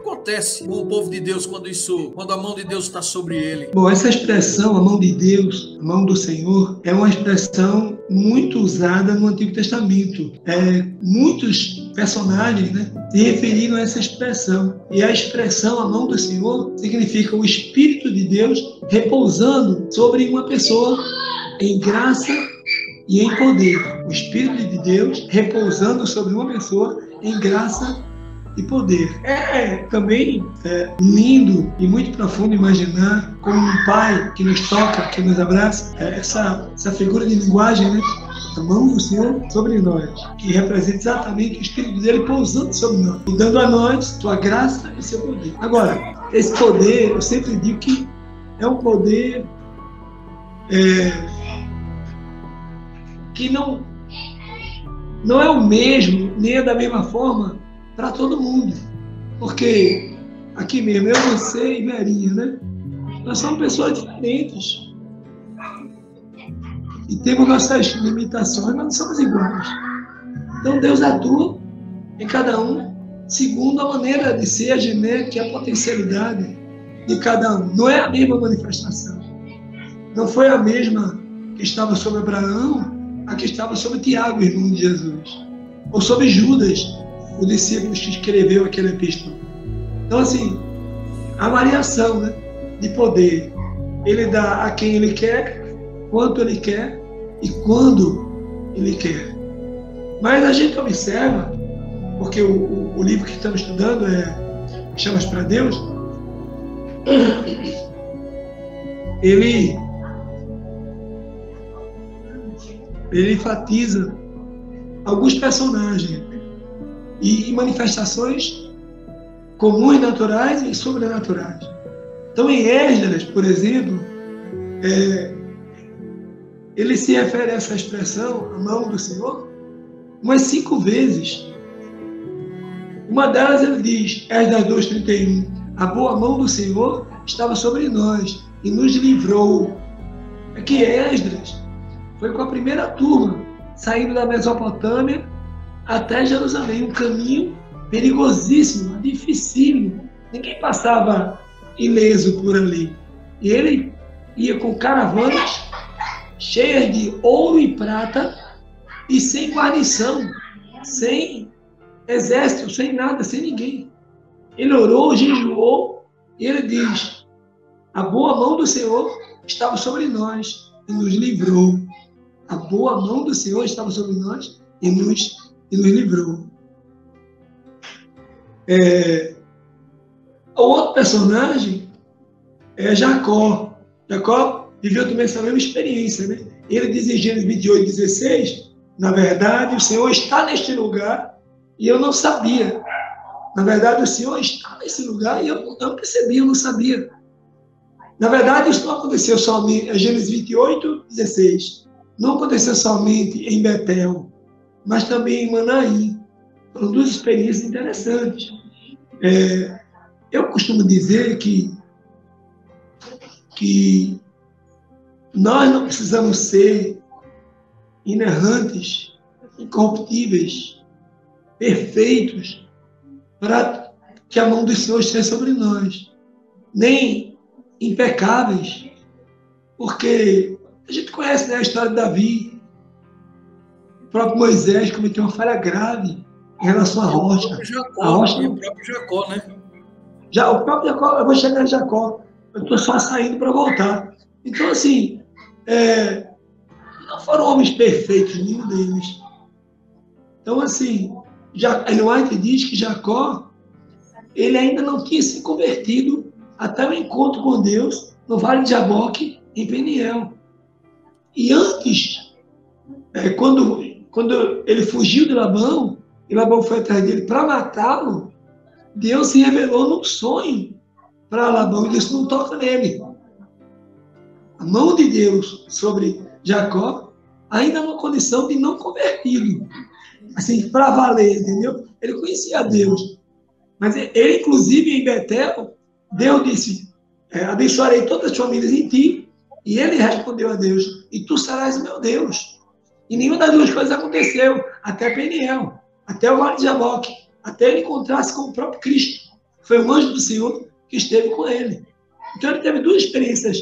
acontece com o povo de Deus quando a mão de Deus está sobre ele? Bom, essa expressão, a mão de Deus, a mão do Senhor, é uma expressão muito usada no Antigo Testamento. Muitos personagens, se referiram a essa expressão. E a expressão, a mão do Senhor, significa o Espírito de Deus repousando sobre uma pessoa em graça e em poder. O Espírito de Deus repousando sobre uma pessoa em graça e poder. Também lindo e muito profundo imaginar como um pai que nos toca, que nos abraça, essa figura de linguagem, a mão do Senhor sobre nós, que representa exatamente o Espírito dele pousando sobre nós e dando a nós sua graça e seu poder. Agora, esse poder, eu sempre digo que é um poder que não é o mesmo, nem é da mesma forma para todo mundo. Porque aqui mesmo, eu, você e Verinha, nós somos pessoas diferentes. E temos nossas limitações, mas não somos iguais. Então Deus atua em cada um segundo a maneira de ser, a genética e a potencialidade de cada um. Não é a mesma manifestação. Não foi a mesma que estava sobre Abraão, a que estava sobre Tiago, irmão de Jesus. Ou sobre Judas, o discípulo que escreveu aquela epístola. Então, assim, a variação de poder. Ele dá a quem ele quer, quanto ele quer e quando ele quer. Mas a gente observa, porque o livro que estamos estudando é Chamas para Deus, ele enfatiza alguns personagens e manifestações comuns, naturais e sobrenaturais. Então, em Esdras, por exemplo, ele se refere a essa expressão, a mão do Senhor, umas 5 vezes. Uma delas ele diz, Esdras 2:31, a boa mão do Senhor estava sobre nós e nos livrou. Aqui Esdras foi com a primeira turma, saindo da Mesopotâmia até Jerusalém, um caminho perigosíssimo, dificílimo. Ninguém passava ileso por ali. E ele ia com caravanas cheias de ouro e prata e sem guarnição, sem exército, sem nada, sem ninguém. Ele orou, jejuou e ele diz, a boa mão do Senhor estava sobre nós e nos livrou. A boa mão do Senhor estava sobre nós e nos livrou. O outro personagem é Jacó. Jacó viveu também essa mesma experiência, Ele diz em Gênesis 28:16, na verdade, o Senhor está neste lugar e eu não sabia. Na verdade, o Senhor está nesse lugar e eu não percebi, eu não sabia. Na verdade, isso não aconteceu somente, Gênesis 28:16. Não aconteceu somente em Betel, mas também em Manaim. Foram 2 experiências interessantes. Eu costumo dizer que nós não precisamos ser inerrantes, incorruptíveis, perfeitos, para que a mão do Senhor esteja sobre nós. Nem impecáveis, porque a gente conhece a história de Davi. O próprio Moisés cometeu uma falha grave em relação à rocha. O próprio Jacó, O próprio Jacó, eu vou chegar em Jacó. Eu estou só saindo para voltar. Então, assim, não foram homens perfeitos, nenhum deles. Então, assim, Ellen White diz que Jacó, ele ainda não tinha se convertido até o encontro com Deus no Vale de Jaboque, em Peniel. E antes, quando ele fugiu de Labão, e Labão foi atrás dele para matá-lo, Deus se revelou num sonho para Labão e disse, não toca nele. A mão de Deus sobre Jacó, ainda numa condição de não convertido. Assim, para valer, entendeu? Ele conhecia a Deus. Mas ele, inclusive, em Betel, Deus disse, abençoarei todas as famílias em ti. E ele respondeu a Deus, e tu serás o meu Deus. E nenhuma das 2 coisas aconteceu, até Peniel, até o Vale de Jaboque, até ele encontrar-se com o próprio Cristo. Foi um anjo do Senhor que esteve com ele. Então ele teve duas experiências,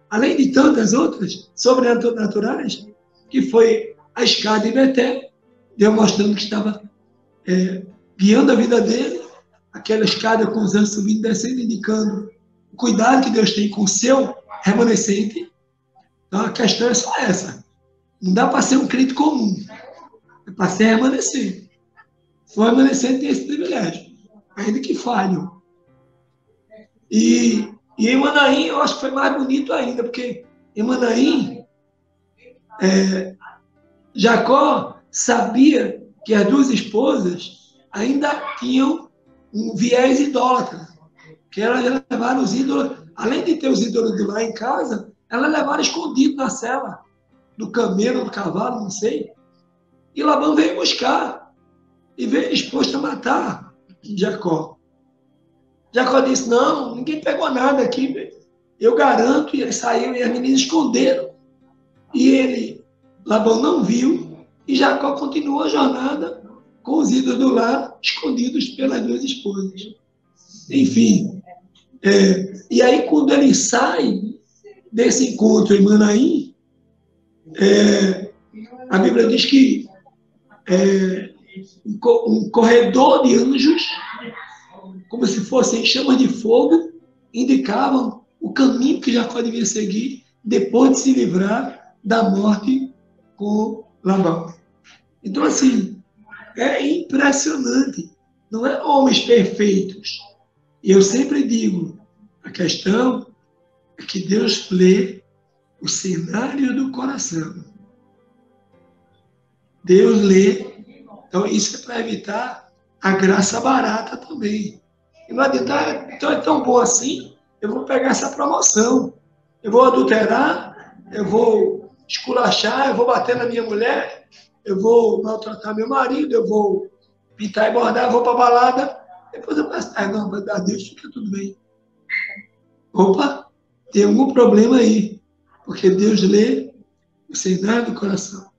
além de tantas outras, sobrenaturais, que foi a escada em Betel, Deus mostrando que estava guiando a vida dele, aquela escada com os anjos subindo e descendo, indicando o cuidado que Deus tem com o seu remanescente. Então a questão é só essa. Não dá para ser um crente comum, é para ser remanescente. O remanescente tem esse privilégio, ainda que falho. E em Manaim, eu acho que foi mais bonito ainda, porque em Manaim, Jacó sabia que as duas esposas ainda tinham um viés idólatra, que elas levaram os ídolos, além de ter os ídolos de lá em casa, elas levaram escondido na cela, do camelo, do cavalo, não sei. E Labão veio buscar e veio disposto a matar Jacó. Jacó disse, não, ninguém pegou nada aqui, eu garanto, e ele saiu e as meninas esconderam. E Labão não viu, e Jacó continuou a jornada com os ídolos do lar escondidos pelas duas esposas. Enfim, e aí quando ele sai desse encontro em Manaim, a Bíblia diz que um corredor de anjos, como se fossem chamas de fogo, indicavam o caminho que Jacó devia seguir depois de se livrar da morte com Labão. Então, assim, é impressionante. Não é homens perfeitos. E eu sempre digo, a questão é que Deus lê o cenário do coração. Deus lê. Então, isso é para evitar a graça barata também. E não adianta, então é tão bom assim, eu vou pegar essa promoção. Eu vou adulterar, eu vou esculachar, eu vou bater na minha mulher, eu vou maltratar meu marido, eu vou pintar e bordar, eu vou para a balada. Depois eu peço, não, a Deus fica tudo bem. Opa, tem algum problema aí. Porque Deus lê o cenário do coração.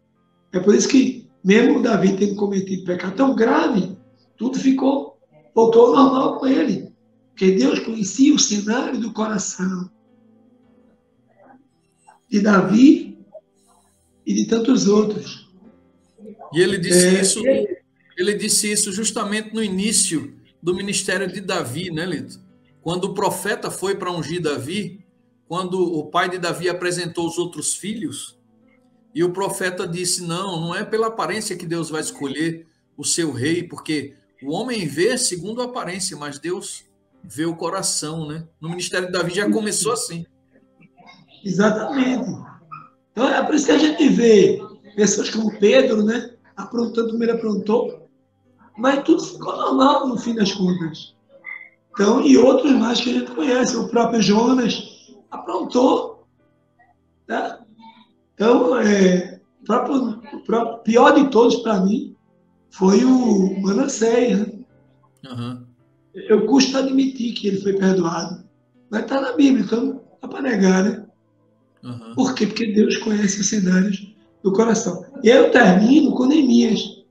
É por isso que, mesmo Davi tendo cometido pecado tão grave, tudo voltou ao normal com ele. Porque Deus conhecia o cenário do coração de Davi e de tantos outros. E ele disse isso justamente no início do ministério de Davi, né, Lito? Quando o profeta foi para ungir Davi, quando o pai de Davi apresentou os outros filhos, e o profeta disse, não é pela aparência que Deus vai escolher o seu rei, porque o homem vê segundo a aparência, mas Deus vê o coração, né? No ministério de Davi já começou assim. Exatamente. Então é por isso que a gente vê pessoas como Pedro, né? Aprontando como ele aprontou, mas tudo ficou normal no fim das contas. Então, e outros mais que a gente conhece, o próprio Jonas aprontou, tá? Então, o próprio pior de todos para mim foi o Manassés, né? Uhum. Eu custo admitir que ele foi perdoado, mas está na Bíblia, então não dá para negar, né? Uhum. Por quê? Porque Deus conhece os cenários do coração. E aí eu termino com Neemias.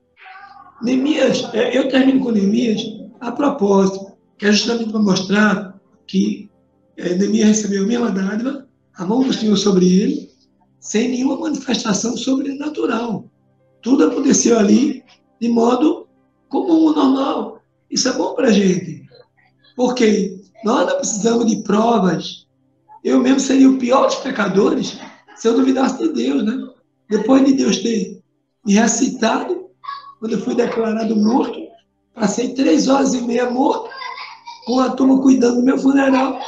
Eu termino com Neemias a propósito, que é justamente para mostrar que Neemias recebeu a mesma dádiva, a mão do Senhor sobre ele, sem nenhuma manifestação sobrenatural. Tudo aconteceu ali de modo comum, normal. Isso é bom para a gente, porque nós não precisamos de provas. Eu mesmo seria o pior dos pecadores se eu duvidasse de Deus, né? Depois de Deus ter me ressuscitado, quando eu fui declarado morto, passei 3 horas e meia morto, com a turma cuidando do meu funeral.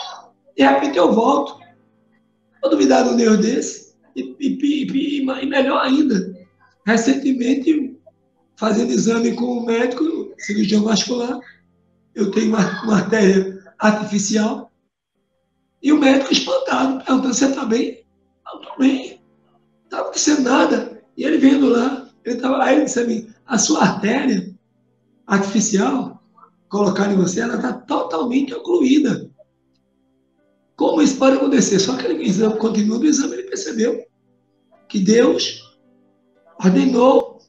De repente eu volto. Vou duvidar de um Deus desse? E melhor ainda, recentemente, fazendo exame com um médico, cirurgião vascular, eu tenho uma artéria artificial, e o médico espantado, perguntando, você está bem? Eu estou bem, não está acontecendo nada. E ele vendo lá, aí ele disse a mim, a sua artéria artificial, colocada em você, ela está totalmente ocluída. Como isso pode acontecer? Só que ele continua no exame, ele percebeu que Deus ordenou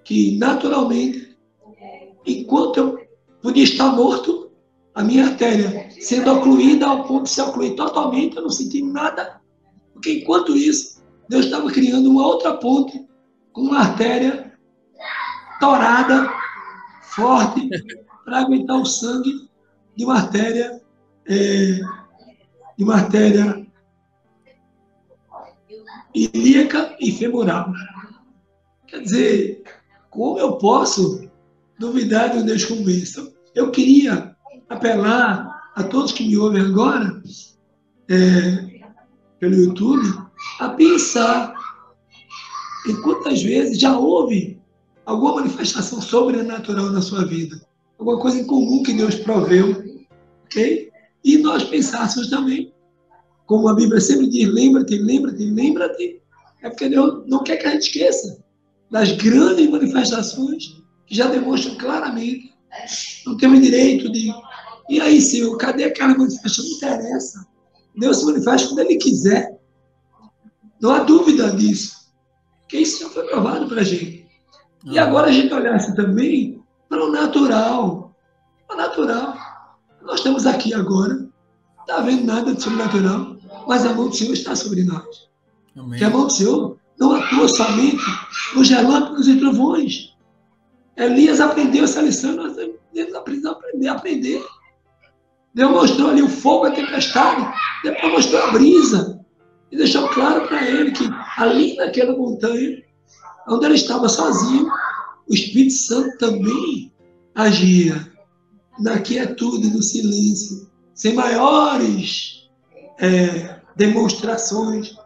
que, naturalmente, enquanto eu podia estar morto, a minha artéria sendo ocluída ao ponto de se ocluir totalmente, eu não senti nada, porque enquanto isso, Deus estava criando uma outra ponte com uma artéria torada, forte, para aguentar o sangue de uma artéria, ilíaca e femoral. Quer dizer, como eu posso duvidar de um Deus como esse? Eu queria apelar a todos que me ouvem agora, pelo YouTube, a pensar em quantas vezes já houve alguma manifestação sobrenatural na sua vida, alguma coisa em comum que Deus proveu, ok? E nós pensássemos também, como a Bíblia sempre diz, lembra-te, lembra-te, lembra-te, é porque Deus não quer que a gente esqueça das grandes manifestações que já demonstram claramente. Não temos direito de... E aí, Senhor, cadê aquela manifestação? Não interessa. Deus se manifesta quando Ele quiser. Não há dúvida disso. Porque isso já foi provado para a gente. E agora a gente olhasse também para o natural. O natural. Nós estamos aqui agora, não está vendo nada de sobrenatural, mas a mão do Senhor está sobre nós. Amém. Que a mão do Senhor não atua somente nos relâmpagos e trovões. Elias aprendeu essa lição, nós precisamos aprender. Deus mostrou ali o fogo, a tempestade, depois mostrou a brisa, e deixou claro para ele que ali naquela montanha, onde ele estava sozinho, o Espírito Santo também agia na quietude, no silêncio, sem maiores demonstrações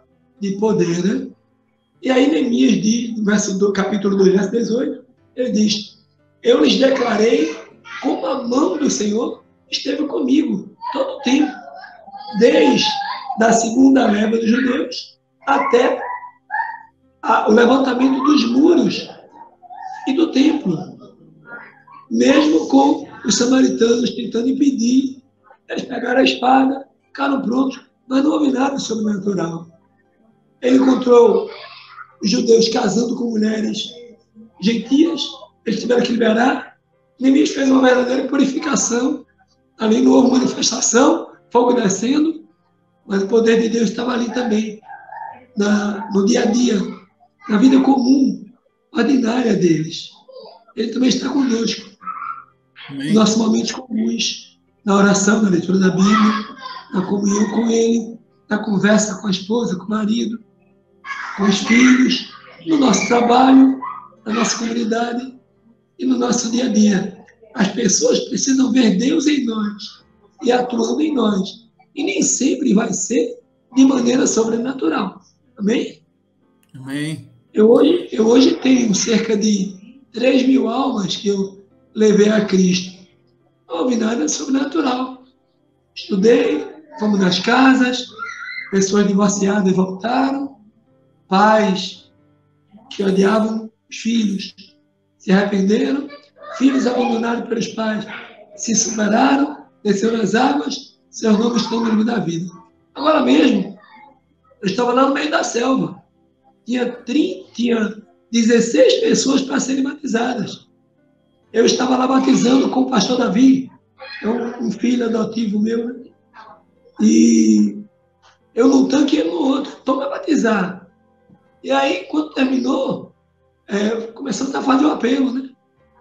de poder, né? E aí Neemias diz, no capítulo 2, verso 18, ele diz: eu lhes declarei como a mão do Senhor esteve comigo todo o tempo, desde a segunda leva dos judeus até o levantamento dos muros e do templo, mesmo com os samaritanos tentando impedir, eles pegaram a espada, ficaram prontos, mas não houve nada sobrenatural. Ele encontrou os judeus casando com mulheres gentias, eles tiveram que liberar. Neemias fez uma verdadeira purificação, ali não houve manifestação, fogo descendo, mas o poder de Deus estava ali também, no dia a dia, na vida comum, ordinária deles. Ele também está conosco. Em nossos momentos comuns, na oração, na leitura da Bíblia, na comunhão com Ele, na conversa com a esposa, com o marido, com os filhos, no nosso trabalho, na nossa comunidade e no nosso dia a dia. As pessoas precisam ver Deus em nós e atuando em nós. E nem sempre vai ser de maneira sobrenatural. Amém? Amém. Eu hoje tenho cerca de 3.000 almas que eu levei a Cristo. Não houve nada sobrenatural. Estudei, fomos nas casas, pessoas divorciadas voltaram, pais que odiavam os filhos se arrependeram, filhos abandonados pelos pais se superaram, desceram as águas, seus nomes estão no livro da vida. Agora mesmo, eu estava lá no meio da selva, tinha 16 pessoas para serem batizadas. Eu estava lá batizando com o pastor Davi, um filho adotivo meu, né? E eu num tanque e ele no outro, toma batizar. E aí, quando terminou, começamos a fazer o apelo, né?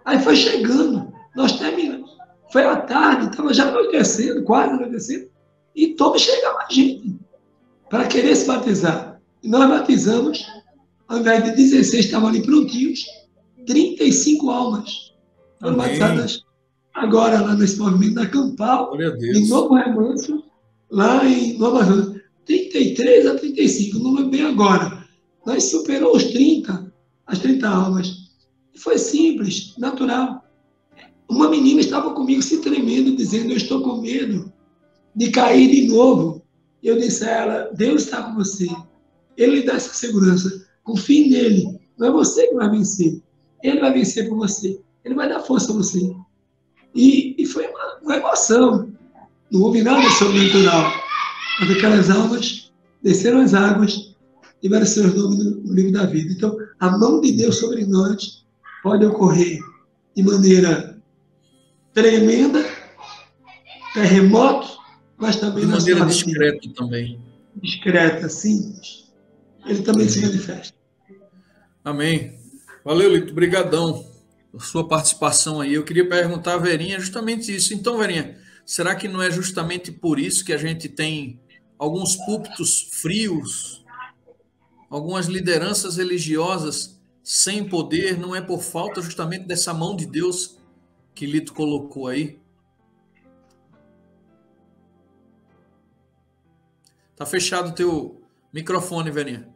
Aí foi chegando, nós terminamos. Foi à tarde, estava já anoitecendo, quase anoitecendo, e todo chegava a gente para querer se batizar. E nós batizamos, ao invés de 16, estavam ali prontinhos, 35 almas foram batizadas agora, lá nesse movimento da Campal, em Novo Remanso, lá em Nova Amazonas. 33 a 35, não lembro bem agora. Nós superou as 30 almas. E foi simples, natural. Uma menina estava comigo se tremendo, dizendo: eu estou com medo de cair de novo. Eu disse a ela: Deus está com você. Ele lhe dá essa segurança. Confie nele. Não é você que vai vencer. Ele vai vencer por você. Ele vai dar força a você. E foi uma emoção. Não houve nada sobrenatural. Mas aquelas almas desceram as águas, tiveram seus nomes no livro da vida. Então, a mão de Deus sobre nós pode ocorrer de maneira tremenda, terremoto, mas também de na maneira sua discreta também. Discreta, simples. Ele também se manifesta. Amém. Valeu, Lito. Brigadão por sua participação aí. Eu queria perguntar à Verinha justamente isso. Então, Verinha, será que não é justamente por isso que a gente tem alguns púlpitos frios, algumas lideranças religiosas sem poder? Não é por falta justamente dessa mão de Deus que Lito colocou aí? Tá fechado o teu microfone, Verinha.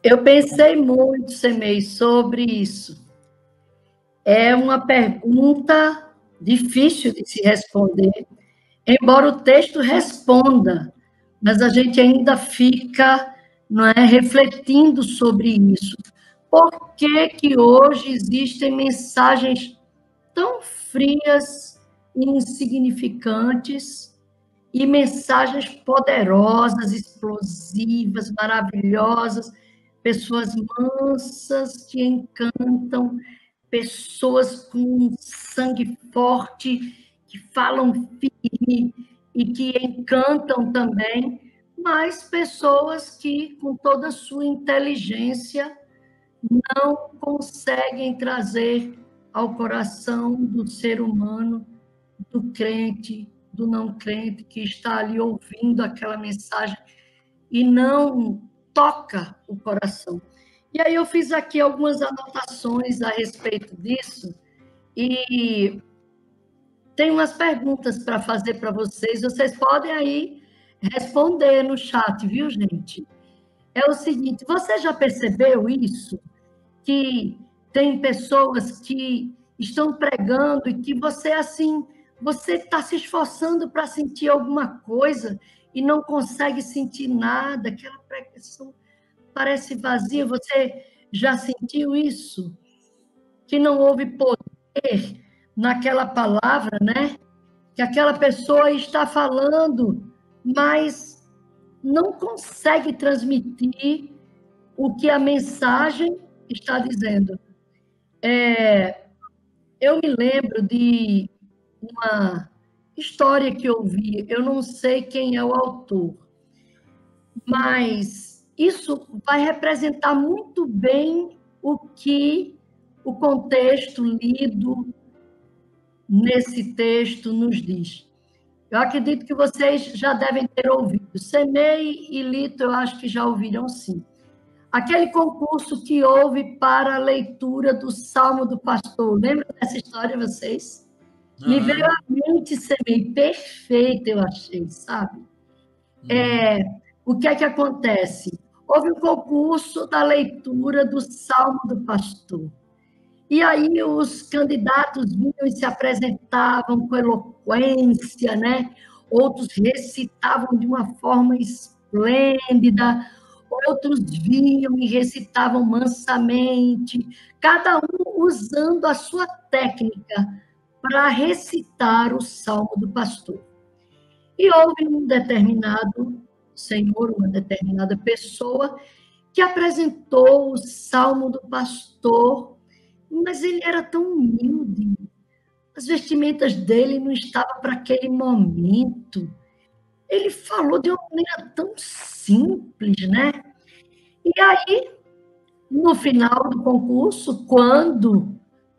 Eu pensei muito, Semei, sobre isso. É uma pergunta difícil de se responder, embora o texto responda, mas a gente ainda fica, não é, refletindo sobre isso. Por que que hoje existem mensagens tão frias e insignificantes e mensagens poderosas, explosivas, maravilhosas, pessoas mansas que encantam, pessoas com sangue forte, que falam firme e que encantam também, mas pessoas que, com toda a sua inteligência, não conseguem trazer ao coração do ser humano, do crente, do não crente, que está ali ouvindo aquela mensagem e não toca o coração. E aí eu fiz aqui algumas anotações a respeito disso e tem umas perguntas para fazer para vocês. Vocês podem aí responder no chat, viu, gente? É o seguinte, você já percebeu isso? Que tem pessoas que estão pregando e que você, assim, você está se esforçando para sentir alguma coisa e não consegue sentir nada, aquela pregação parece vazia. Você já sentiu isso? Que não houve poder naquela palavra, né? Que aquela pessoa está falando, mas não consegue transmitir o que a mensagem está dizendo. Eu me lembro de uma história que eu vi, eu não sei quem é o autor, mas isso vai representar muito bem o que o contexto lido nesse texto nos diz. Eu acredito que vocês já devem ter ouvido. Semei e Lito, eu acho que já ouviram, sim. Aquele concurso que houve para a leitura do Salmo do Pastor. Lembra dessa história, vocês? Uhum. Me veio à mente, Semei, perfeita, eu achei, sabe? O que é que acontece? Houve um concurso da leitura do Salmo do Pastor. E aí os candidatos vinham e se apresentavam com eloquência, né? Outros recitavam de uma forma esplêndida, outros vinham e recitavam mansamente, cada um usando a sua técnica para recitar o Salmo do Pastor. E houve um determinado senhor, uma determinada pessoa, que apresentou o Salmo do Pastor, mas ele era tão humilde, as vestimentas dele não estavam para aquele momento. Ele falou de uma maneira tão simples, né? E aí, no final do concurso, quando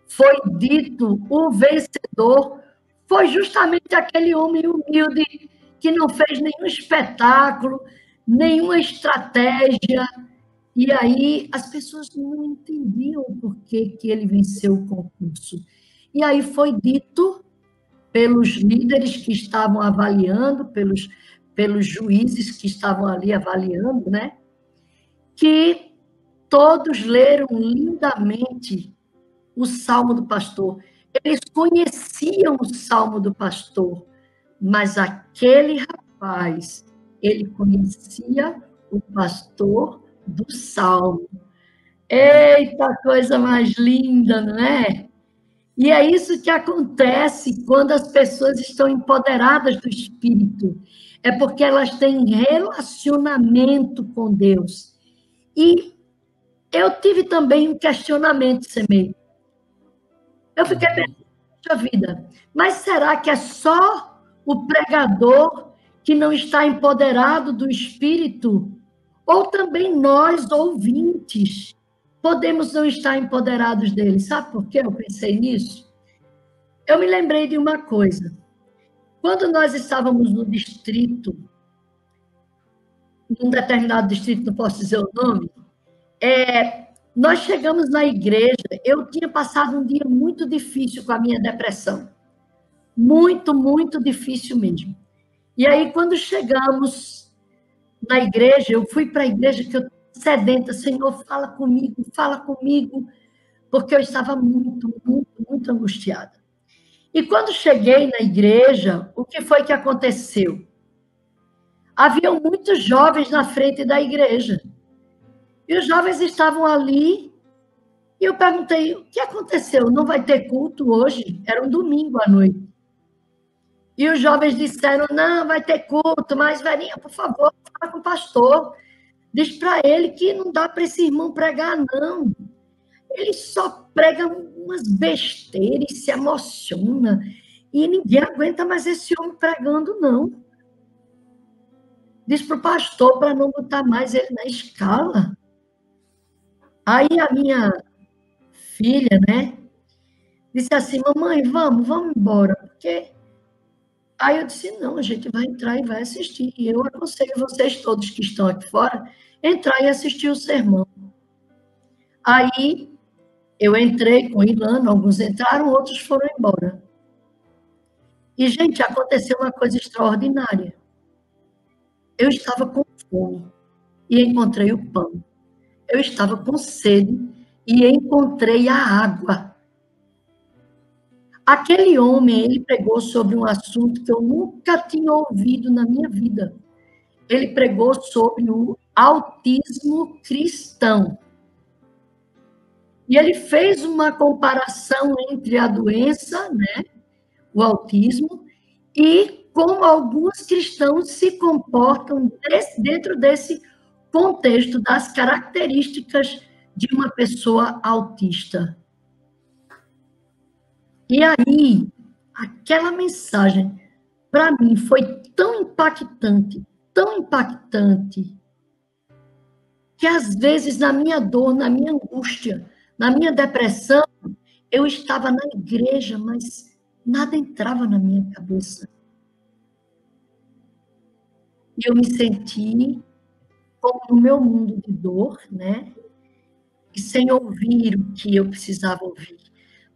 foi dito o vencedor, foi justamente aquele homem humilde que não fez nenhum espetáculo, nenhuma estratégia. E aí as pessoas não entendiam por que ele venceu o concurso. E aí foi dito pelos líderes que estavam avaliando, pelos juízes que estavam ali avaliando, né? Que todos leram lindamente o Salmo do Pastor. Eles conheciam o Salmo do Pastor, mas aquele rapaz, ele conhecia o pastor do Salmo. Eita, coisa mais linda, não é? E é isso que acontece quando as pessoas estão empoderadas do Espírito. É porque elas têm relacionamento com Deus. E eu tive também um questionamento, Semei. Eu fiquei pensando, puxa vida, mas será que é só o pregador que não está empoderado do Espírito? Ou também nós, ouvintes, podemos não estar empoderados dele? Sabe por que eu pensei nisso? Eu me lembrei de uma coisa. Quando nós estávamos no distrito, num determinado distrito, não posso dizer o nome, nós chegamos na igreja, eu tinha passado um dia muito difícil com a minha depressão. Muito, muito difícil mesmo. E aí, quando chegamos na igreja, eu fui para a igreja que eu estava sedenta, Senhor, fala comigo, porque eu estava muito, muito, muito angustiada. E quando cheguei na igreja, o que foi que aconteceu? Haviam muitos jovens na frente da igreja. E os jovens estavam ali, e eu perguntei, o que aconteceu? Não vai ter culto hoje? Era um domingo à noite. E os jovens disseram, não, vai ter culto, mas, velhinha, por favor, fala com o pastor. Diz para ele que não dá para esse irmão pregar, não. Ele só prega umas besteiras e se emociona. E ninguém aguenta mais esse homem pregando, não. Diz para o pastor para não botar mais ele na escala. Aí a minha filha, né, disse assim, mamãe, vamos embora, porque... Aí eu disse, não, a gente vai entrar e vai assistir. E eu aconselho vocês todos que estão aqui fora, entrar e assistir o sermão. Aí eu entrei com o Ilano, alguns entraram, outros foram embora. E, gente, aconteceu uma coisa extraordinária. Eu estava com fome e encontrei o pão. Eu estava com sede e encontrei a água. Aquele homem, ele pregou sobre um assunto que eu nunca tinha ouvido na minha vida. Ele pregou sobre o autismo cristão. E ele fez uma comparação entre a doença, né, o autismo, e como alguns cristãos se comportam dentro desse contexto das características de uma pessoa autista. E aí, aquela mensagem, para mim, foi tão impactante, que às vezes na minha dor, na minha angústia, na minha depressão, eu estava na igreja, mas nada entrava na minha cabeça. E eu me senti como no meu mundo de dor, né? E sem ouvir o que eu precisava ouvir.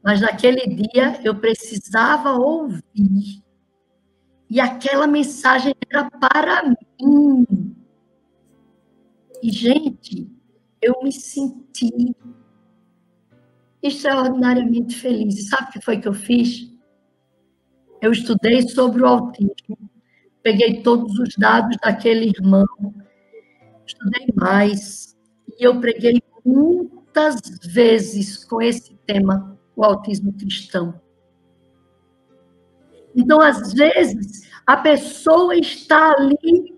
Mas naquele dia eu precisava ouvir. E aquela mensagem era para mim. E, gente, eu me senti extraordinariamente feliz. E sabe o que foi que eu fiz? Eu estudei sobre o autismo, peguei todos os dados daquele irmão, estudei mais, e eu preguei muitas vezes com esse tema, o autismo cristão. Então, às vezes, a pessoa está ali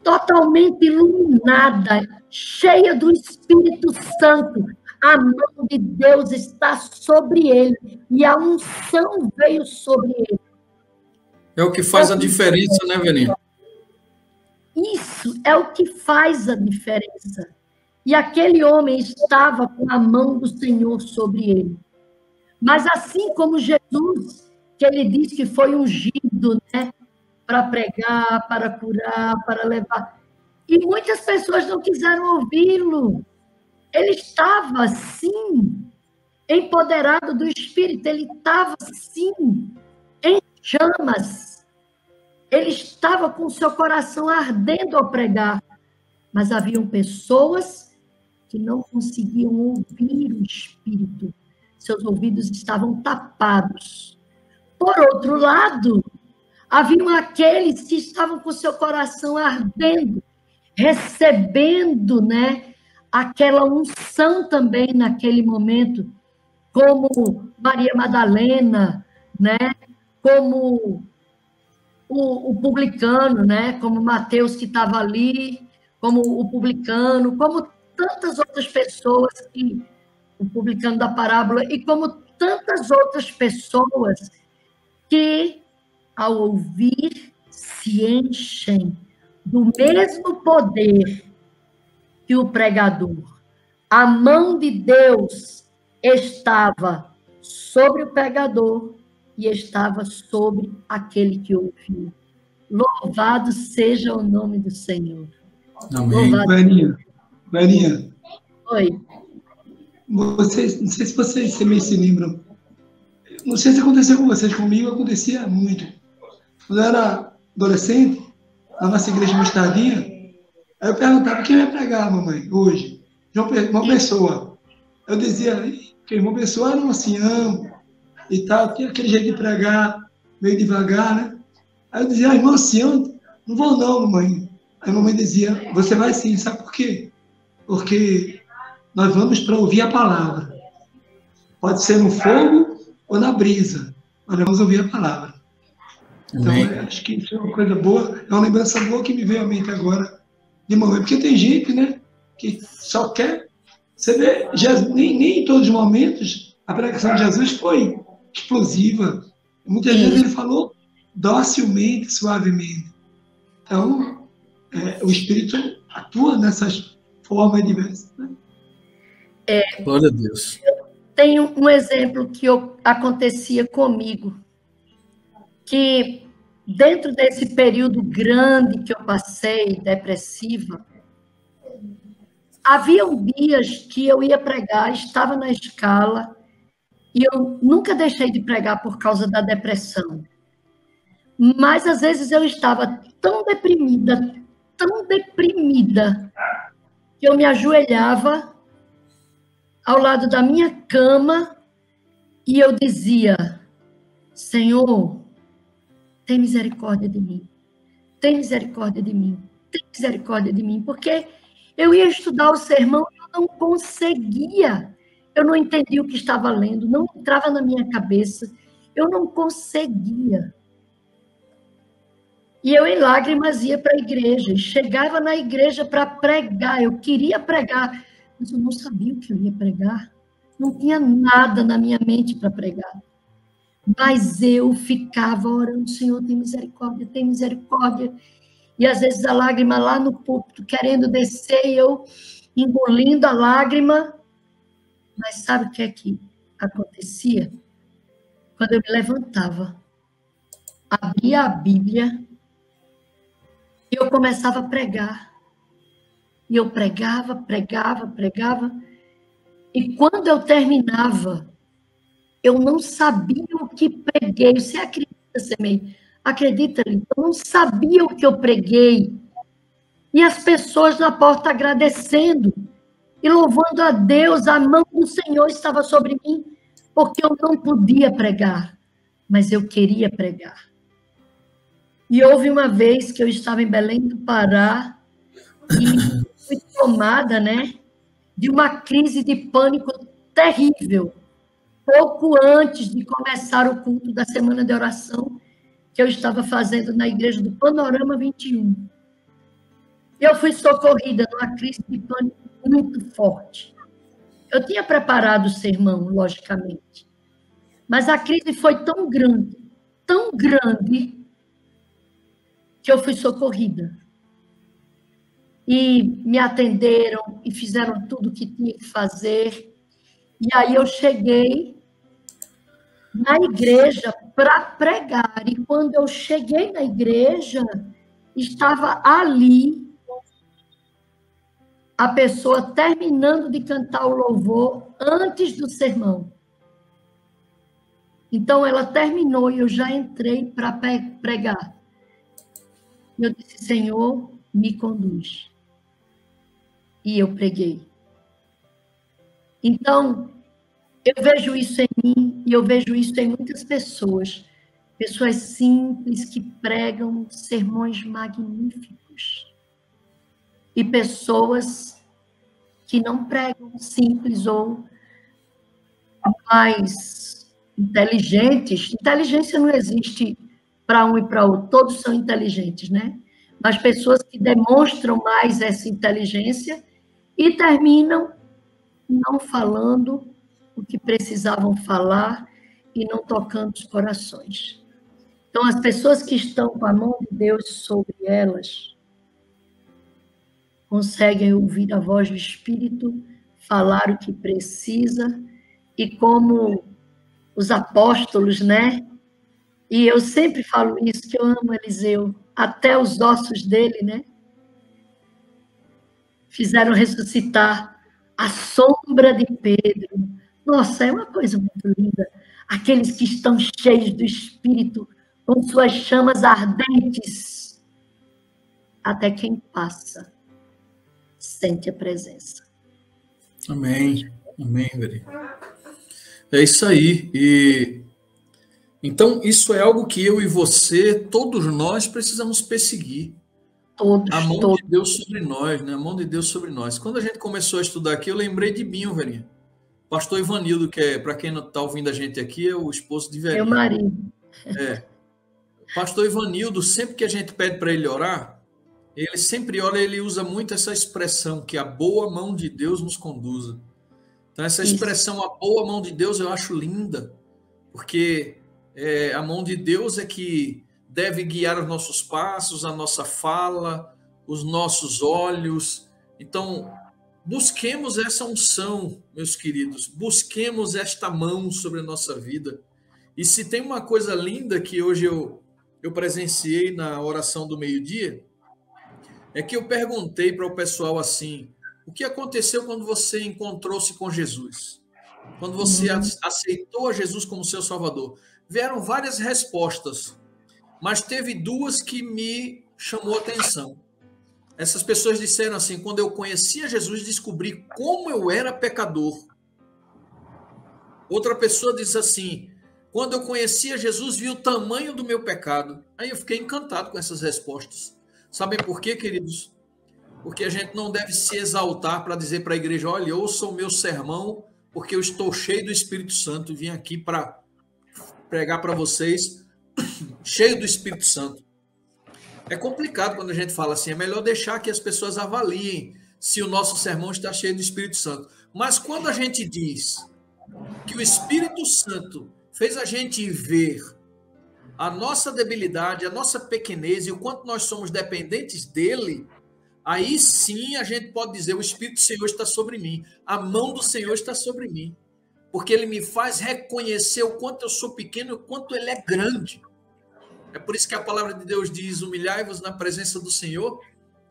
totalmente iluminada, cheia do Espírito Santo. A mão de Deus está sobre ele e a unção veio sobre ele. É o que faz a diferença, né, Velhinha? Isso é o que faz a diferença. E aquele homem estava com a mão do Senhor sobre ele. Mas assim como Jesus, que ele disse que foi ungido, né, para pregar, para curar, para levar. E muitas pessoas não quiseram ouvi-lo. Ele estava, sim, empoderado do Espírito, ele estava, sim, em chamas. Ele estava com o seu coração ardendo ao pregar. Mas haviam pessoas que não conseguiam ouvir o Espírito. Seus ouvidos estavam tapados. Por outro lado, haviam aqueles que estavam com seu coração ardendo, recebendo, né, aquela unção também naquele momento, como Maria Madalena, né, como o publicano, né, como Mateus que estava ali, como o publicano, como tantas outras pessoas, o publicano da parábola, e como tantas outras pessoas que, ao ouvir, se enchem do mesmo poder que o pregador. A mão de Deus estava sobre o pregador e estava sobre aquele que ouviu. Louvado seja o nome do Senhor. Amém. Verinha. Oi. Não sei se vocês também se lembram. Não sei se aconteceu com vocês, comigo acontecia muito. Quando eu era adolescente, na nossa igreja Mostardinha, aí eu perguntava quem vai pregar, mamãe, hoje? Uma pessoa. Eu dizia que irmão Pessoa era um ancião e tal, tinha aquele jeito de pregar, meio devagar, né? Aí eu dizia, irmão ancião, não vou não, mamãe. Aí a mamãe dizia, você vai sim, sabe por quê? Porque nós vamos para ouvir a palavra. Pode ser no fogo ou na brisa, mas nós vamos ouvir a palavra. Então, acho que isso é uma coisa boa, é uma lembrança boa que me veio à mente agora de mamãe, porque tem gente, né, que só quer. Você vê, nem em todos os momentos a pregação de Jesus foi explosiva. Muitas vezes ele falou docilmente, suavemente. Então, o Espírito atua nessas formas diversas. Né? Glória a Deus. Tem um exemplo que acontecia comigo, que dentro desse período grande que eu passei, depressiva, haviam dias que eu ia pregar, estava na escala, e eu nunca deixei de pregar por causa da depressão. Mas, às vezes, eu estava tão deprimida, que eu me ajoelhava ao lado da minha cama e eu dizia, Senhor, tem misericórdia de mim, tem misericórdia de mim, tem misericórdia de mim, porque eu ia estudar o sermão e eu não conseguia, eu não entendia o que estava lendo, não entrava na minha cabeça, eu não conseguia. E eu, em lágrimas, ia para a igreja, chegava na igreja para pregar, eu queria pregar, mas eu não sabia o que eu ia pregar, não tinha nada na minha mente para pregar. Mas eu ficava orando, Senhor, tem misericórdia, tem misericórdia. E às vezes a lágrima lá no púlpito, querendo descer, eu engolindo a lágrima. Mas sabe o que é que acontecia? Quando eu me levantava, abria a Bíblia, e eu começava a pregar. E eu pregava. E quando eu terminava, eu não sabia o que preguei. Você acredita, Semei? Acredita, Lito? Eu não sabia o que eu preguei. E as pessoas na porta agradecendo e louvando a Deus, a mão do Senhor estava sobre mim, porque eu não podia pregar, mas eu queria pregar. E houve uma vez que eu estava em Belém do Pará e fui tomada, né, de uma crise de pânico terrível, pouco antes de começar o culto da semana de oração que eu estava fazendo na igreja do Panorama 21. Eu fui socorrida numa crise de pânico muito forte. Eu tinha preparado o sermão, logicamente, mas a crise foi tão grande, que eu fui socorrida. E me atenderam e fizeram tudo o que tinha que fazer. E aí eu cheguei na igreja para pregar. E quando eu cheguei na igreja, estava ali a pessoa terminando de cantar o louvor antes do sermão. Então, ela terminou e eu já entrei para pregar. Eu disse, Senhor, me conduz. E eu preguei. Então, eu vejo isso em mim e eu vejo isso em muitas pessoas. Pessoas simples que pregam sermões magníficos. E pessoas que não pregam simples ou mais inteligentes. Inteligência não existe para um e para outro, todos são inteligentes, né? Mas pessoas que demonstram mais essa inteligência e terminam não falando o que precisavam falar, e não tocando os corações. Então, as pessoas que estão com a mão de Deus sobre elas conseguem ouvir a voz do Espírito, falar o que precisa, e como os apóstolos, né? E eu sempre falo isso, que eu amo Eliseu, até os ossos dele, né? Fizeram ressuscitar a sombra de Pedro. Nossa, é uma coisa muito linda. Aqueles que estão cheios do Espírito, com suas chamas ardentes, até quem passa sente a presença. Amém. Amém, Veri. É isso aí. Então, isso é algo que eu e você, todos nós, precisamos perseguir. A mão de Deus sobre nós, né? A mão de Deus sobre nós. Quando a gente começou a estudar aqui, eu lembrei de Binho, Verinha. Pastor Ivanildo, que é, para quem não está ouvindo a gente aqui, é o esposo de Verinha. Meu marido. Pastor Ivanildo, sempre que a gente pede para ele orar, ele sempre ora, ele usa muito essa expressão, que a boa mão de Deus nos conduza. Então, essa expressão, a boa mão de Deus, eu acho linda, porque a mão de Deus é que deve guiar os nossos passos, a nossa fala, os nossos olhos. Então, busquemos essa unção, meus queridos, busquemos esta mão sobre a nossa vida. E se tem uma coisa linda que hoje eu presenciei na oração do meio-dia, é que eu perguntei para o pessoal assim, o que aconteceu quando você encontrou-se com Jesus? Quando você aceitou a Jesus como seu Salvador? Vieram várias respostas, mas teve duas que me chamou a atenção. Essas pessoas disseram assim, quando eu conheci a Jesus, descobri como eu era pecador. Outra pessoa disse assim, quando eu conheci a Jesus, vi o tamanho do meu pecado. Aí eu fiquei encantado com essas respostas. Sabem por quê, queridos? Porque a gente não deve se exaltar para dizer para a igreja, olha, ouça o meu sermão, porque eu estou cheio do Espírito Santo e vim aqui para pregar para vocês, cheio do Espírito Santo. É complicado quando a gente fala assim, é melhor deixar que as pessoas avaliem se o nosso sermão está cheio do Espírito Santo. Mas quando a gente diz que o Espírito Santo fez a gente ver a nossa debilidade, a nossa pequenez e o quanto nós somos dependentes dele, aí sim a gente pode dizer, o Espírito do Senhor está sobre mim, a mão do Senhor está sobre mim, porque ele me faz reconhecer o quanto eu sou pequeno e o quanto ele é grande. É por isso que a palavra de Deus diz, humilhai-vos na presença do Senhor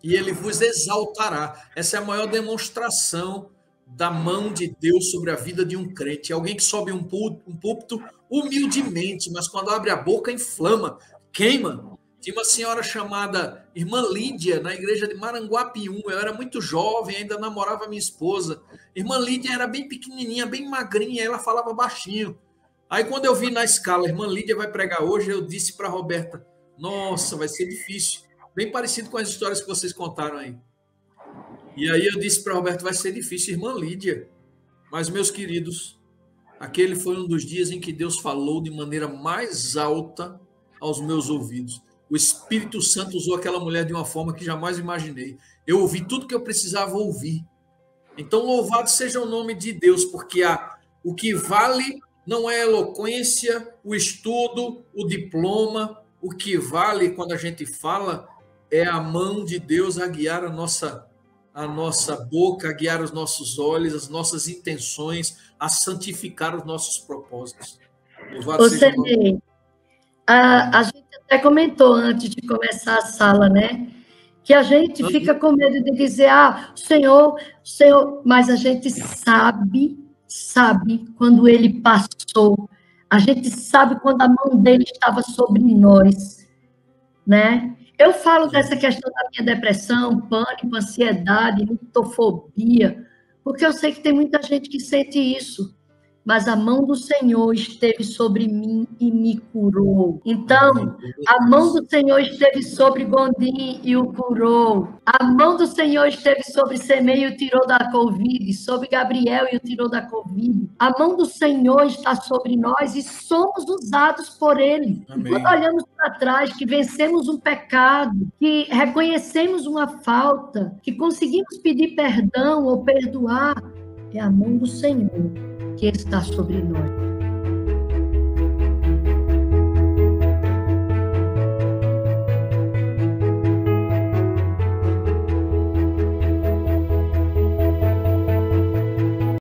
e ele vos exaltará. Essa é a maior demonstração da mão de Deus sobre a vida de um crente. É alguém que sobe um púlpito humildemente, mas quando abre a boca inflama, queima. Tinha uma senhora chamada Irmã Lídia, na igreja de Maranguapium. Eu era muito jovem, ainda namorava minha esposa. Irmã Lídia era bem pequenininha, bem magrinha, ela falava baixinho. Aí quando eu vi na escala, Irmã Lídia vai pregar hoje, eu disse para a Roberta, nossa, vai ser difícil. Bem parecido com as histórias que vocês contaram aí. E aí eu disse para a Roberta, vai ser difícil, Irmã Lídia. Mas, meus queridos, aquele foi um dos dias em que Deus falou de maneira mais alta aos meus ouvidos. O Espírito Santo usou aquela mulher de uma forma que jamais imaginei. Eu ouvi tudo que eu precisava ouvir. Então, louvado seja o nome de Deus, porque o que vale não é a eloquência, o estudo, o diploma. O que vale, quando a gente fala, é a mão de Deus a guiar a nossa boca, a guiar os nossos olhos, as nossas intenções, a santificar os nossos propósitos. Louvado seja o nome de Deus. A gente até comentou antes de começar a sala, né? Que a gente fica com medo de dizer, Senhor, mas a gente sabe quando ele passou, a gente sabe quando a mão dele estava sobre nós, né? Eu falo dessa questão da minha depressão, pânico, ansiedade, mitofobia, porque eu sei que tem muita gente que sente isso. Mas a mão do Senhor esteve sobre mim e me curou. Então, a mão do Senhor esteve sobre Gondim e o curou. A mão do Senhor esteve sobre Semei e o tirou da Covid, sobre Gabriel e o tirou da Covid. A mão do Senhor está sobre nós e somos usados por Ele. Amém. Quando olhamos para trás, que vencemos um pecado, que reconhecemos uma falta, que conseguimos pedir perdão ou perdoar, é a mão do Senhor que está sobre nós.